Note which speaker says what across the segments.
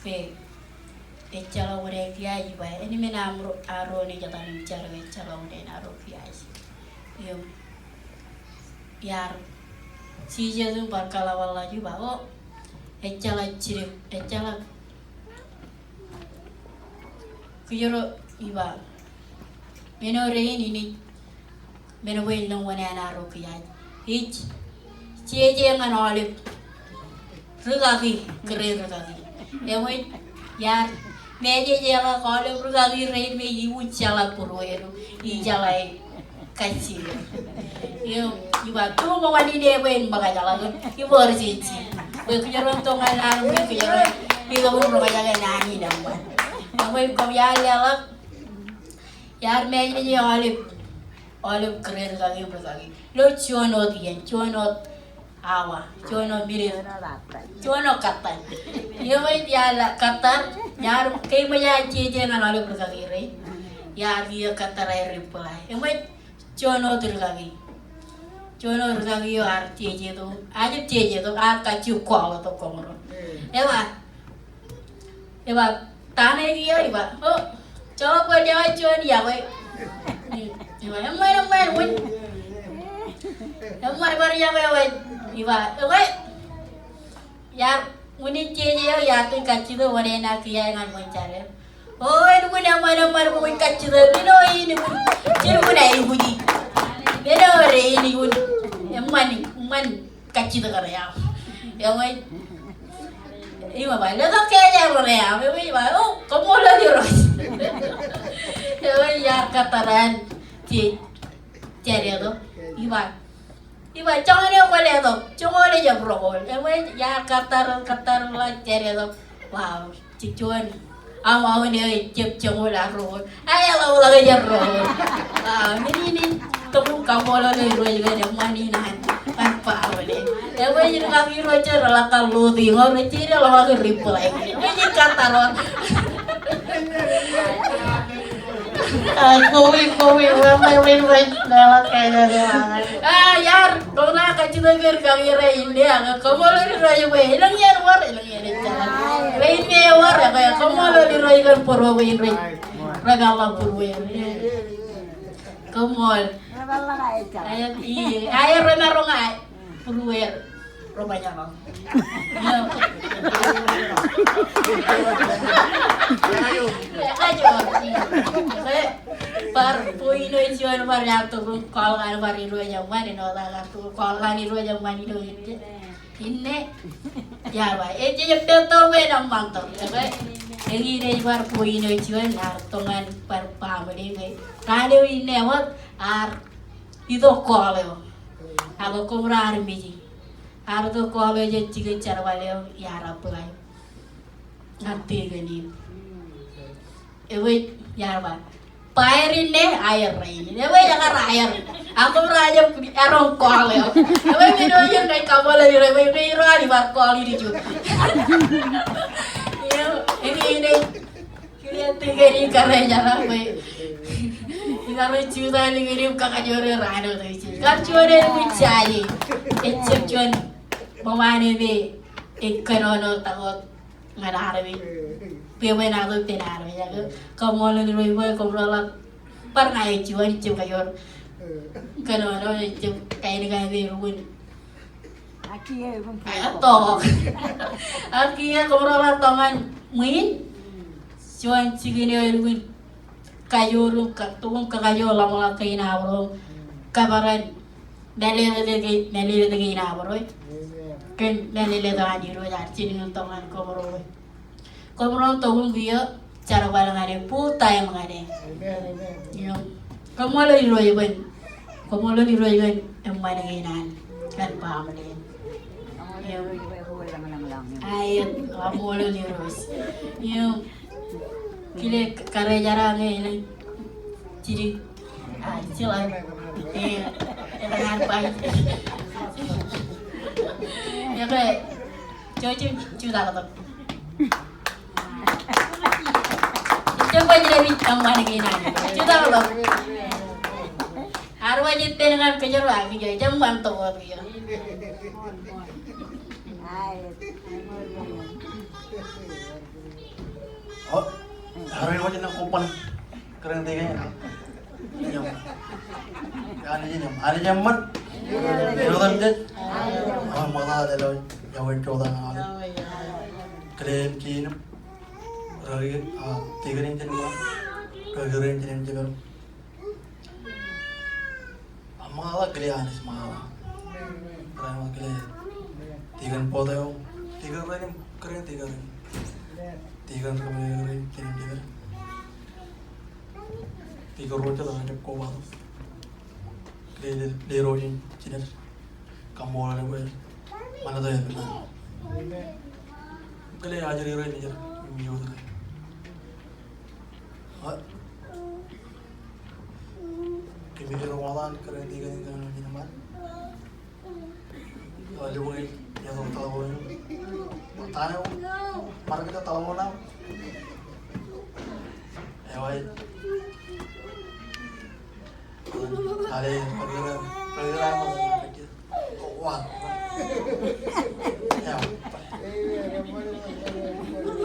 Speaker 1: Fe echala ore kiai ba ini mena aro ni jata ni cara echala ore na aro kiai yo yar si jesu barkala wala juba o echala chiri echala kuyoro iba meno re ini meno boy nang wana na aro kiai ich cie ngan olip rugagi kere rugagi emoy yar meje jela kole rugagi rei me iu chala purwero I jala kachi yo iba tu mo wani de ben baga jala yo bor cici we kujaro to ngala we kujaro iga bor baga jala nani damba amoy ko yalla yar meje je olip kere rugagi rugagi lo chono dien chono awa chono biri chono katan yo mai dia katan yar kay maya jeje na lalu berkagire yar dia katan air reply yo mai chono tergagi chono tergagi yo ar jeje to aja jeje to ar kacu ko to komro ewa tane dia iba oh coba ko dia chon ya we ewa emai win emai bar ya we iba we yar muni jeje ya tu kacido wale na kiya ngan moncare oh ini muna mar mo kacido bino ini ciru muna ibuji bino re ini un man kacido kara ya mai iba ba lo to kaya ro ya me iba oh como lo dio ya kataran ceria to iba jangan boleh tu, jangan boleh je berokol. Ya katar la ceria tu, wow, cicuan, awal ni cip jangan lah rokol. Ayah lah je rokol. Ini temu kamu lah ni roi juga ni mani nahan tanpa boleh. Jadi kaki roi cer lah kalau tengok roi cer lah kaki reply. Ini katar lah. Kowi, win, dalam kayaknya dia. Yar, kau nak kacau ger kagire India, kamu lagi roy we, ilang yar jalan. Rain me war ya kayak kamu lagi roy kan purwo we, ragala purwo. Kamu, ayah rena rongai purwo rupanya bang. Par poino ijuan par jatuh kol kan par iru aja mani no tak tu kol kan iru aja mani do ini ya ba jadi betul we nam mantap ya ba ini par poino ijuan artongan par pameli we kalau ini awat ar itu kol yo aku kumrar biji ar tu kol je ciga carwale ya rapulai nanti gani ewe ya ba Pairin deh air ini, dia jangan air. Aku beraja erong kol ya. Tapi videonya kayak kamu lagi review di bar kol ini juga. Ini lihat tiga ini karena jalan we. Karena cuta ini kakak jore rado tuh sih. Kan jore mencari, ecep cuan pemane be, ekonomi takut nggak ada harbi. Pemain aku tenar ya kamu lagi roi kamu pernah cuan kayor kalau kayak ini kayak ruin akhirnya kamu tangan main cuan cigini ruin kayor katung kayor lama kayak nabro kabaran dalil lagi nabro kan dalil lagi roi arti dengan tangan kamu roi kamu tahu dia cara balangane puta yang mengade. Yo, kamu lo diroi ban, emang dengan kan paham deh. Ayo, kamu lo diroi. Yo, kile karya jarang ini, jadi, silang, dengan baik. Ya kayak, cuci kata. Coba jadi bintang mana gini, cuta kalau arwah jadi dengan kejeruan, jadi jam bantu dia.
Speaker 2: Oh, hari ini macam nak kumpan keren tiga ni. Jam. Ada jam mat. Jodoh je. Mata ada loh. Jawab jodoh ada. Keren kini. Ragi tiga ni jenis mana? Keren jenis jenis. Malah kelian malah. Keren kelian. Tiga poda yang tiga keren tiga. Tiga keren jenis jenis. Tiga roja dah ada kau baru. Le roja jenis. Kamu orang ni mana dah yang benar. Kelian ajar ni ni jar. Mio dah. Kami Ramadan keren tiga ni kan ni nama. Lalu boleh yang orang tahu ni. Tanya, mari kita tahu mana. Awal. Ada program wah. Ya.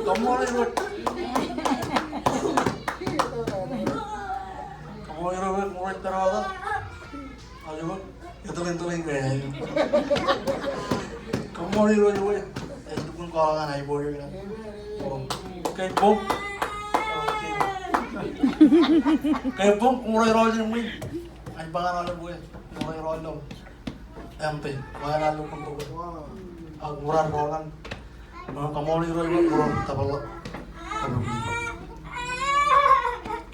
Speaker 2: Kamu orang buat. Kamu orang buat terawal. Ayo, itu lentuling kaya. Kamu orang buat. Itu pun kalangan ayo boleh kan. Kayak bom. Kayak bom mulai roll ni. Ay bangan alam buat. Mulai roll dong. MP, bangan alam pun tu. Akuran rollan. Kamu orang buat kurang tabal.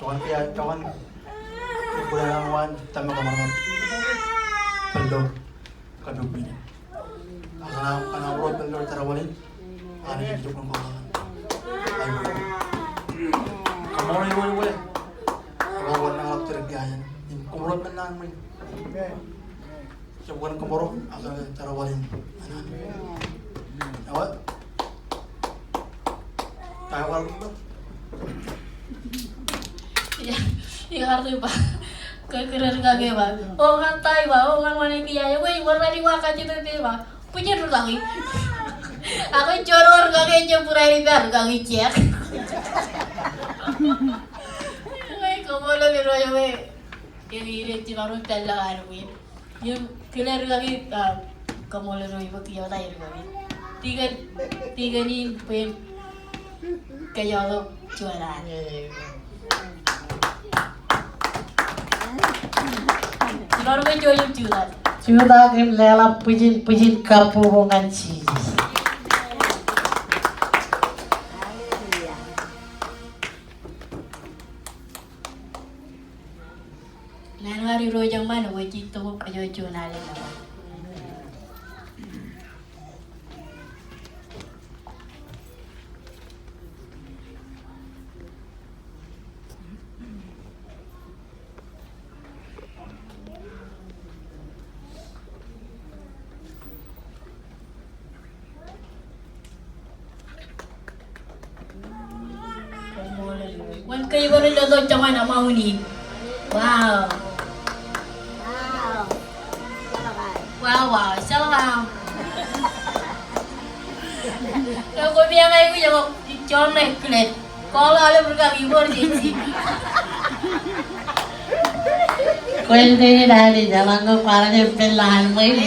Speaker 2: Kawan bulan awan tamu kamar pelor kadupi karena urut pelor terawalin ani itu pun kawan kamu ni boleh kawan nak terbiayan kumurut benar main coba kemoro akan terawalin awak tawal tu
Speaker 1: ya harus pak kekeren kage pak oh ngantai pak oh ngan mana kiai weh warna di waka cita cita pak punya dulu kaki aku coror kage nyepurai bar kage cek weh kamu lagi roya weh yang iri cuma orang telah weh yang kelar kage kamu lagi roya pak kiai tay kage tiga ni pen kayak lo jualan baru kan joyok juga.
Speaker 3: Juga kan lela pujin kapurongan sih.
Speaker 1: Lain hari rojang mana wajib tu kajojo nalen nama. Wan kayo baru dah jangan nak mau ni. Wow. Wow, salam. Kalau biar aku jawab jom naik kelet. Kalau ada berkali baru jadi.
Speaker 3: Kau ini dah di jalan kau parahnya pelahan main.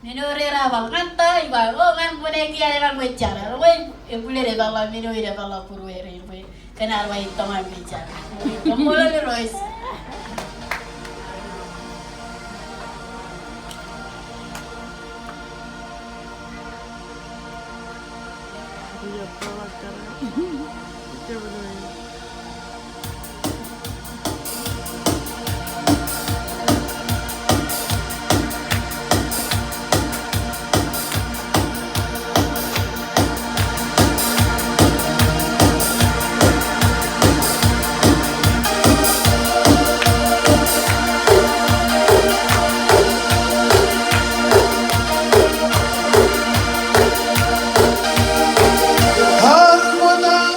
Speaker 1: Minurera bang ngantai bang oh ngan punya kia dengan bicara weh boleh deh bang minum deh bang puru eri weh kenal weh teman bicara kamu lagi Royce
Speaker 2: Harmona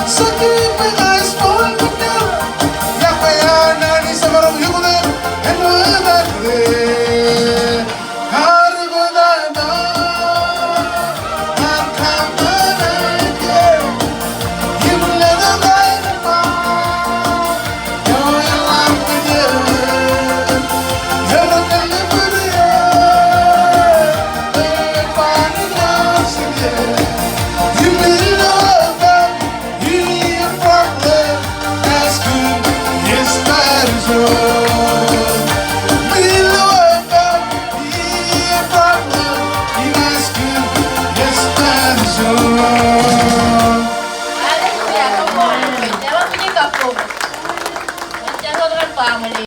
Speaker 4: Sakit